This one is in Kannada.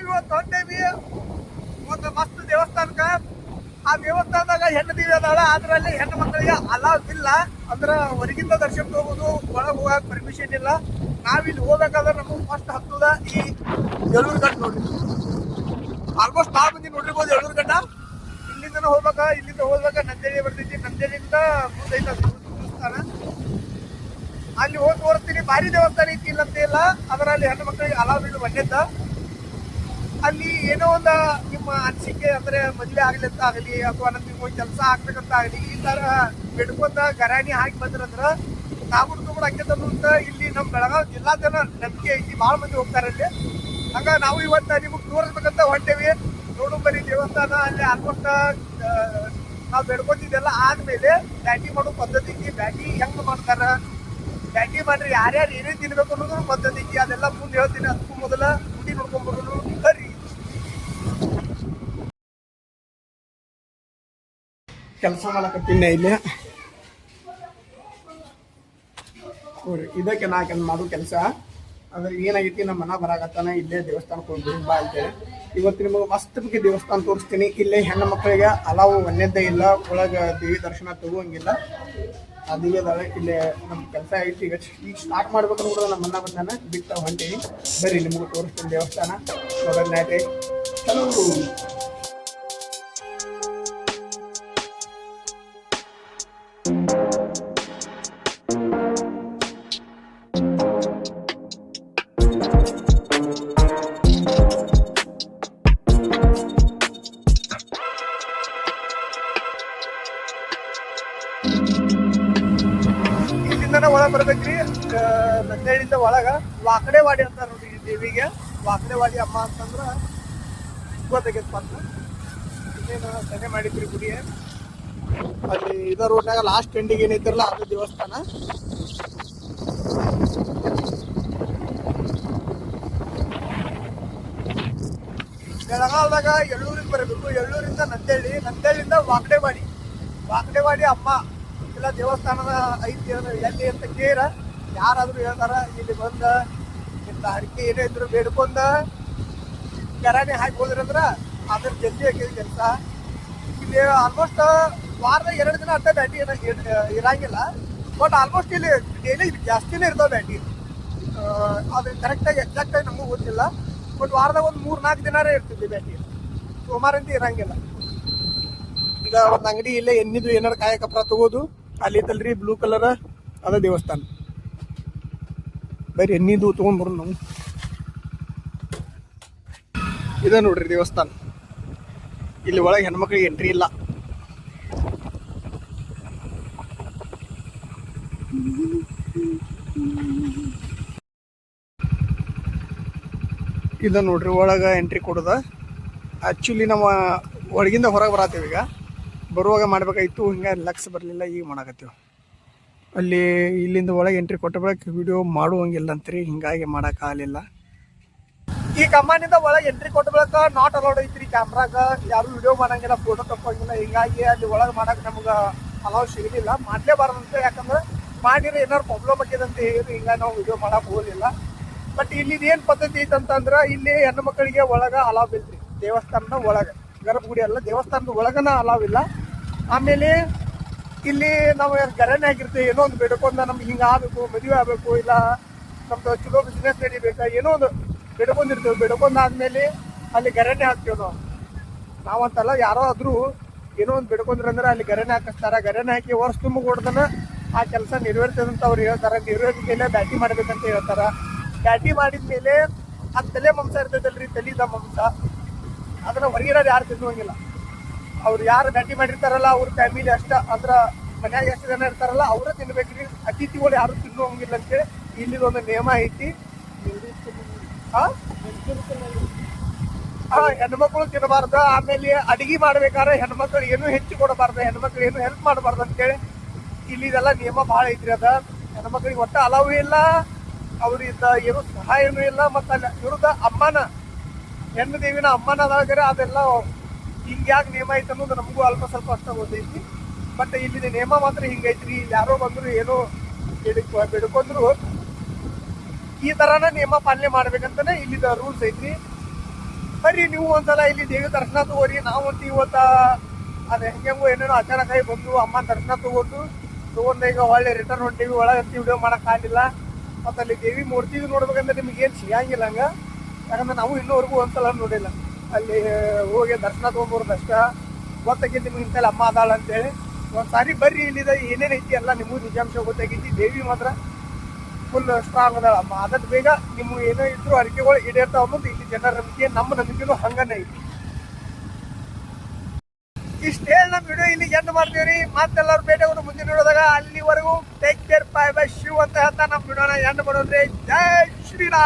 ನಾವಿವತ್ತು ಹೊಂಟೇವಿ ಒಂದು ಮಸ್ತ್ ದೇವಸ್ಥಾನಕ್ಕ. ಆ ದೇವಸ್ಥಾನದಾಗ ಹೆಣ್ಣು ದೇವಿ ಅದಾಳ, ಅದ್ರಲ್ಲಿ ಹೆಣ್ಣು ಮಕ್ಕಳಿಗೆ ಅಲಾವ್ ಇಲ್ಲ. ಅಂದ್ರ ಹೊರಗಿಂದ ದರ್ಶನ ಹೋಗೋದು, ಒಳಗೆ ಹೋಗಕ್ ಪರ್ಮಿಷನ್ ಇಲ್ಲ. ನಾವಿಲ್ಲಿ ಹೋಗ್ಬೇಕಾದ್ರೆ ನಮಗೆ ಫಸ್ಟ್ ಹತ್ತದ ಈ ಯಳೂರು ಘಟ್ಟ ನೋಡ್ರಿ. ಆಲ್ಮೋಸ್ಟ್ ನಾವ್ ಮಂದಿ ನೋಡಿರ್ಬೋದು ಯಳೂರು ಘಟ್ಟ. ಇಲ್ಲಿಂದ ಹೋಗ್ಬೇಕ ನಂದೇಳಿ ಬರ್ತೈತಿ. ನಂದೇಳಿಯಿಂದ ಮುಂದೈತ ದೇವಸ್ಥಾನ. ಅಲ್ಲಿ ಹೋಗಿ ತೋರಿಸ್ತೀನಿ. ಭಾರಿ ದೇವಸ್ಥಾನ ಐತಿ, ಇಲ್ಲಂತ ಇಲ್ಲ. ಅದರಲ್ಲಿ ಹೆಣ್ಣು ಮಕ್ಕಳಿಗೆ ಅಲಾವ್ ಇಲ್ಲ ಒಂದೇದ. ಅಲ್ಲಿ ಏನೋ ಒಂದು ನಿಮ್ಮ ಅನಿಸಿಕೆ ಅಂದ್ರೆ ಮದುವೆ ಆಗ್ಲಿ ಅಂತ ಆಗಲಿ ಅಥವಾ ನಮ್ಗೆ ಕೆಲಸ ಆಗ್ಬೇಕಂತ ಆಗಲಿ, ಈ ತರ ಬೆಡ್ಕೊಂಡ ಗರಾಣಿ ಹಾಕಿ ಬಂದ್ರಂದ್ರ ನಾವು ಕೂಡ ಹಂಗೆ ಅಂತ ಇಲ್ಲಿ ನಮ್ಮ ಬೆಳಗಾವಿ ಜಿಲ್ಲಾ ಜನ ನಂಬಿಕೆ ಐತಿ. ಭಾಳ ಮಂದಿ ಹೋಗ್ತಾರೆ ಅಲ್ಲಿ. ಹಂಗ ನಾವು ಇವತ್ತು ನಿಮಗೆ ತೋರಿಸ್ಬೇಕಂತ ಹೊಂಟೇವಿ. ನೋಡುಂಬರಿ ದೇವಸ್ಥಾನ. ಅಲ್ಲಿ ಆಲ್ಮೋಸ್ಟ್ ನಾವು ಬೆಡ್ಕೊತಿದ್ದೆಲ್ಲ ಆದ್ಮೇಲೆ ಬ್ಯಾಟಿ ಮಾಡೋ ಪದ್ಧತಿ ಐತಿ. ಬ್ಯಾಟಿ ಹೆಂಗ್ ಮಾಡ್ತಾರ, ಬ್ಯಾಟಿ ಮಾಡ್ರಿ ಯಾರ್ಯಾರು ಏನೇನು ತಿನ್ಬೇಕು ಅನ್ನೋದು ಪದ್ಧತಿ ಐತಿ. ಅದೆಲ್ಲ ಮುಂದೆ ಹೇಳ್ತೀನಿ. ಅದಕ್ಕೂ ಮೊದಲ ಗುಡಿ ನೋಡ್ಕೊಂಡ್ಬರೋದು ಬರ್ರಿ. ಕೆಲಸ ಮಾಡಕತ್ತೀನಿ ಇಲ್ಲಿ ನೋಡ್ರಿ. ಇದಕ್ಕೆ ನಾಲ್ಕು ಮಾಡೋ ಕೆಲಸ. ಅದ್ರ ಏನಾಗೈತಿ, ನಮ್ಮ ಮನ ಬರಾಕತ್ತಾನ ಇಲ್ಲೇ ದೇವಸ್ಥಾನಕ್ಕೆ ಹೋಗಿ ಬಾ ಅಂತೇಳಿ. ಇವತ್ತು ನಿಮಗೆ ಮಸ್ತ್ ಬಗ್ಗೆ ದೇವಸ್ಥಾನ ತೋರಿಸ್ತೀನಿ. ಇಲ್ಲೇ ಹೆಣ್ಣು ಮಕ್ಕಳಿಗೆ ಅಲಾವು ಒಂದೇದ್ದೇ ಇಲ್ಲ. ಒಳಗೆ ದೇವಿ ದರ್ಶನ ತಗೋಂಗಿಲ್ಲ. ಆ ದೇವಿದಾಳೆ ಇಲ್ಲೇ. ನಮ್ಮ ಕೆಲಸ ಐತಿ ಈಗ ಸ್ಟಾರ್ಟ್ ಮಾಡ್ಬೇಕಂದ್ರೆ ಕೂಡ ನಮ್ಮ ಮನ ಬಂದಾನ ಬಿಟ್ಟ ಹೊಂಟೀನಿ. ಬರ್ರಿ ನಿಮಗೆ ತೋರಿಸ್ತೀನಿ ದೇವಸ್ಥಾನ ನೋಡೋಣ. ಚಲೋ ಒಳಗೆ ಬರ್ಬೇಕ್ರಿ. ನಂದೇಳಿಂದ ಒಳಗ ವಾಕಡೆವಾಡಿ ಅಂತ ನೋಡ್ರಿ ದೇವಿಗೆ. ವಾಕಡೆವಾಡಿ ಅಮ್ಮ ಅಂತಂದ್ರ ಗೊತ್ತಾಗೈತೆ ಮಾತ್ರ. ಇನ್ನೇನು ಸನ್ನೆ ಮಾಡಿದ್ರಿ ಗುಡಿ. ಅಲ್ಲಿ ಇದ ರೋಡ್ನಾಗ ಲಾಸ್ಟ್ ಎಂಡಿಗೆ ಏನೈತಿರಲ್ಲ ಅದು ದೇವಸ್ಥಾನ. ಬೆಳಗಾವದಾಗ ಎಳ್ಳೂರಿಗೆ ಬರಬೇಕು. ಎಳ್ಳೂರಿಂದ ನಂದೇಳಿ, ನಂದೇಳಿಂದ ವಾಕಡೆವಾಡಿ ಅಮ್ಮ ಇಲ್ಲ ದೇವಸ್ಥಾನದ ಐತಿ ಎಲ್ಲಿ ಅಂತ ಕೇರ ಯಾರಾದ್ರೂ ಹೇಳ್ತಾರ. ಇಲ್ಲಿ ಬಂದ ಇಂಥ ಹರಕೆ ಏನೇ ಇದ್ರು ಬೇಡ್ಕೊಂಡ ಗರಾಣಿ ಹಾಕಿ ಹೋದ್ರಂದ್ರ ಅದ್ರ ಜಲ್ದಿ ಆಗಿದೆ ಕೆಲಸ. ಇಲ್ಲಿ ಆಲ್ಮೋಸ್ಟ್ ವಾರದಾಗ 2 ದಿನ ಅಷ್ಟೇ ಬ್ಯಾಟಿ ಇರಂಗಿಲ್ಲ. ಬಟ್ ಆಲ್ಮೋಸ್ಟ್ ಇಲ್ಲಿ ಡೈಲಿ ಜಾಸ್ತಿನೇ ಇರ್ತಾವೆ ಬ್ಯಾಟಿ. ಅದು ಕರೆಕ್ಟಾಗಿ ಎಕ್ಸಾಕ್ಟಾಗಿ ನಮಗೂ ಗೊತ್ತಿಲ್ಲ. ಬಟ್ ವಾರದಾಗ ಒಂದು 3-4 ದಿನಾರೇ ಇರ್ತಿದ್ವಿ ಬ್ಯಾಟಿ. ಸೋಮವಾರಂತ ಇರಂಗಿಲ್ಲ. ಈಗ ಒಂದು ಅಂಗಡಿ ಇಲ್ಲೇ ಎಣ್ಣಿದು ಏನಾರು ಕಾಯ ಕಪ್ರ ತಗೋದು. ಅಲ್ಲಿ ಐತಲ್ರಿ ಬ್ಲೂ ಕಲರ್, ಅದ ದೇವಸ್ಥಾನ. ಬರೀ ಎಣ್ಣಿದು ತೊಗೊಂಡ್ಬರು ನಾವು. ಇದ ನೋಡ್ರಿ ದೇವಸ್ಥಾನ. ಇಲ್ಲಿ ಒಳಗೆ ಹೆಣ್ಮಕ್ಳಿಗೆ ಎಂಟ್ರಿ ಇಲ್ಲ. ಇದ ನೋಡ್ರಿ ಒಳಗೆ ಎಂಟ್ರಿ ಕೊಡೋದ. ಆ್ಯಕ್ಚುಲಿ ನಾವು ಒಳಗಿಂದ ಹೊರಗೆ ಬರತ್ತೀವಿ. ಈಗ ಬರುವಾಗ ಮಾಡ್ಬೇಕಾಯ್ತು, ಹಿಂಗೆ ಲಕ್ಸ್ ಬರಲಿಲ್ಲ. ಈಗ ಮಾಡಕತ್ತೀವಿ. ಅಲ್ಲಿ ಇಲ್ಲಿಂದ ಒಳಗೆ ಎಂಟ್ರಿ ಕೊಟ್ಟ ಬಳಿಕ ವಿಡಿಯೋ ಮಾಡುವಂಗಿಲ್ಲ ಅಂತ್ರಿ, ಹಿಂಗಾಗಿ ಮಾಡೋಕ್ಕಾಗಲಿಲ್ಲ. ಈ ಕಮಾನಿಂದ ಒಳಗೆ ಎಂಟ್ರಿ ಕೊಟ್ಟ ಬಳಿಕ ನಾಟ್ ಅಲೌಡ್ ಐತ್ರಿ. ಕ್ಯಾಮ್ರಾಗ ಯಾರು ವಿಡಿಯೋ ಮಾಡಂಗಿಲ್ಲ, ಫೋಟೋ ತಕ್ಕೋಂಗಿಲ್ಲ. ಹಿಂಗಾಗಿ ಅಲ್ಲಿ ಒಳಗೆ ಮಾಡಕ್ಕೆ ನಮ್ಗೆ ಅಲೌ ಸಿಗಲಿಲ್ಲ. ಮಾಡಲೇಬಾರ್ದಂತ. ಯಾಕಂದ್ರೆ ಮಾಡಿದ್ರೆ ಏನಾರು ಪ್ರಾಬ್ಲಮ್ ಆಗಿದೆ ಅಂತ ಹೇಳಿ ಹಿಂಗಾಗಿ ನಾವು ವಿಡಿಯೋ ಮಾಡಕ್ಕೆ ಹೋಗಲಿಲ್ಲ. ಬಟ್ ಇಲ್ಲಿದು ಏನು ಪದ್ಧತಿ ಐತಂತಂದ್ರೆ ಇಲ್ಲಿ ಹೆಣ್ಣು ಮಕ್ಕಳಿಗೆ ಒಳಗೆ ಅಲಾವ್ ಇಲ್ರಿ. ದೇವಸ್ಥಾನದ ಒಳಗೆ, ಗರ್ಭಗುಡಿ ಅಲ್ಲ, ದೇವಸ್ಥಾನದ ಒಳಗನ ಅಲಾವ್ ಇಲ್ಲ. ಆಮೇಲೆ ಇಲ್ಲಿ ನಾವು ಗರಾಣಿ ಆಗಿರ್ತೀವಿ. ಏನೋ ಒಂದು ಬೇಡ್ಕೊಂಡ ನಮ್ಗೆ ಹಿಂಗೆ ಆಗಬೇಕು, ಮದುವೆ ಆಗಬೇಕು, ಇಲ್ಲ ನಮ್ದು ಚಲೋ ಬಿಸ್ನೆಸ್ ನಡಿಬೇಕಾ, ಏನೋ ಒಂದು ಬೇಡ್ಕೊಂಡಿರ್ತೀವಿ. ಬೇಡ್ಕೊಂಡಾದ್ಮೇಲೆ ಅಲ್ಲಿ ಗರಾಣಿ ಹಾಕ್ತೀವಿ ನಾವಂತಲ್ಲ. ಯಾರೋ ಆದ್ರೂ ಏನೋ ಒಂದು ಬೇಡ್ಕೊಂಡ್ರಂದ್ರೆ ಅಲ್ಲಿ ಗರಾಣಿ ಹಾಕಿಸ್ತಾರ. ಗರಾಣಿ ಹಾಕಿ ವರ್ಷ ತುಂಬ ಕೊಡ್ತಾನೆ ಆ ಕೆಲಸ ನೆರವೇರ್ತದಂತ ಅವ್ರು ಹೇಳ್ತಾರೆ. ನೆರವೇರಿದ ಮೇಲೆ ಬ್ಯಾಟಿ ಮಾಡ್ಬೇಕಂತ ಹೇಳ್ತಾರ. ಬ್ಯಾಟಿ ಮಾಡಿದ್ಮೇಲೆ ಅದು ತಲೆ ಮಾಂಸ ಇರ್ತೈತಲ್ರಿ, ತಲಿದ ಮಾಂಸ. ಅದನ್ನ ಹೊರಗಿರೋರು ಯಾರು ತಿನ್ನುವಂಗಿಲ್ಲ. ಅವ್ರು ಯಾರು ಬ್ಯಾಟಿ ಮಾಡಿರ್ತಾರಲ್ಲ ಅವ್ರ ಫ್ಯಾಮಿಲಿ ಅಷ್ಟ, ಅಂದ್ರೆ ಮನ್ಯಾಗ ಎಷ್ಟು ಜನ ಇರ್ತಾರಲ್ಲ ಅವ್ರೇ ತಿನ್ಬೇಕ್ರಿ. ಅತಿಥಿಗಳು ಯಾರು ತಿನ್ನುವಂಗಿಲ್ಲ ಅಂತೇಳಿ ಇಲ್ಲಿದೊಂದು ನಿಯಮ ಐತಿ. ಹೆಣ್ಮಕ್ಳು ತಿನ್ನಬಾರ್ದು. ಆಮೇಲೆ ಅಡಿಗೆ ಮಾಡ್ಬೇಕಾದ್ರೆ ಹೆಣ್ಮಕ್ಳು ಏನು ಹೆಚ್ಚು ಕೊಡಬಾರ್ದು, ಹೆಣ್ಮಕ್ಳು ಏನು ಹೆಲ್ಪ್ ಮಾಡಬಾರ್ದು ಅಂತೇಳಿ ಇಲ್ಲಿದೆಲ್ಲ ನಿಯಮ ಭಾಳ ಐತ್ರಿ. ಅದ ಹೆಣ್ಮಕ್ಳಿಗೆ ಒಟ್ಟ ಅಲಾವು ಇಲ್ಲ, ಅವ್ರಿಂದ ಏನು ಸಹಾಯನೂ ಇಲ್ಲ. ಮತ್ತು ಅಲ್ಲಿ ಇವ್ರದ ಅಮ್ಮನ, ಹೆಣ್ಣು ದೇವಿನ ಅಮ್ಮನ ಅದಾಗ್ರೆ ಅದೆಲ್ಲ ಹಿಂಗ್ಯಾಕೆ ನಿಯಮ ಐತೆ ಅನ್ನೋದು ನಮಗೂ ಅಲ್ಪ ಸ್ವಲ್ಪ ಅಷ್ಟ ಗೊತ್ತೈತಿ. ಬಟ್ ಇಲ್ಲಿನ ನಿಯಮ ಮಾತ್ರ ಹಿಂಗೈತ್ರಿ. ಯಾರೋ ಬಂದ್ರು ಏನೋ ಬೇಡ್ಕೊಂಡ್ರು ಈ ಥರನ ನಿಯಮ ಪಾಲನೆ ಮಾಡ್ಬೇಕಂತಾನೆ ಇಲ್ಲಿದ ರೂಲ್ಸ್ ಐತ್ರಿ. ಬರ್ರಿ ನೀವು ಒಂದ್ಸಲ ಇಲ್ಲಿ ದೇವಿ ದರ್ಶನ ತಗೋರಿ. ನಾವಂತೂ ಇವತ್ತ ಅದು ಹೆಂಗೆಂಗೋ ಏನೇನೋ ಅಚಾನಕ್ ಆಗಿ ಬಂದು ಅಮ್ಮ ದರ್ಶನ ತಗೊಂಡು ಈಗ ಒಳ್ಳೆ ರಿಟರ್ನ್ ಹೊಂಟೀವಿ. ಒಳಗಂತೂ ವಿಡಿಯೋ ಮಾಡಕ್ ಆಗಿಲ್ಲ. ಮತ್ತು ಅಲ್ಲಿ ದೇವಿ ಮೂರ್ತಿ ನೋಡ್ಬೇಕಂದ್ರೆ ನಿಮ್ಗೆ ಏನು ಸಿಗಂಗಿಲ್ಲ ಹಂಗ. ಯಾಕಂದ್ರೆ ನಾವು ಇನ್ನೂವರೆಗೂ ಒಂದ್ಸಲ ನೋಡಿಲ್ಲ. ಅಲ್ಲಿ ಹೋಗಿ ದರ್ಶನ ತಗೊಂಡ್ಬರೋದು ಅಷ್ಟ ಗೊತ್ತಾಗೈತಿ ನಿಮ್ಗೆ ಇಂತಲ್ಲಿ ಅಮ್ಮ ಅದಾಳ ಅಂತೇಳಿ. ಒಂದ್ಸಾರಿ ಬರ್ರಿ, ಇಲ್ಲಿದ ಏನೇನು ಐತಿ ಎಲ್ಲ ನಿಮಗೂ ನಿಜಾಂಶ ಗೊತ್ತಾಗೈತಿ. ದೇವಿ ಮಾತ್ರ ಫುಲ್ ಸ್ಟ್ರಾಂಗ್ ಅದಾಳ ಅಮ್ಮ. ಅದಕ್ಕೆ ಬೇಗ ನಿಮ್ಗೆ ಏನೋ ಇದ್ರು ಅರಿಕೆಗಳು ಈಡೇರ್ತಾವ ಅನ್ನೋದು ಇಲ್ಲಿ ಜನರ ನಂಬಿಕೆ, ನಮ್ಮ ನಂಬಿಕೆನೂ ಹಂಗನೇ ಐತಿ. ಇಷ್ಟು ಹೇಳಿ ನಮ್ಮ ವಿಡಿಯೋ ಇಲ್ಲಿ ಎಂಡ್ ಮಾಡ್ತೀವ್ರಿ. ಮತ್ತೆಲ್ಲರೂ ಭೇಟಿ ಆಗೋದು ಮುಂದಿನ ನೋಡಿದಾಗ. ಅಲ್ಲಿವರೆಗೂ take care, bye bye, Shiv ಅಂತ ಹೇಳ್ತಾ ನಮ್ಮ ವಿಡಿಯೋನ ಎಂಡ್ ಮಾಡೋದ್ರಿ. ಜೈ ಶ್ರೀರಾಮ್.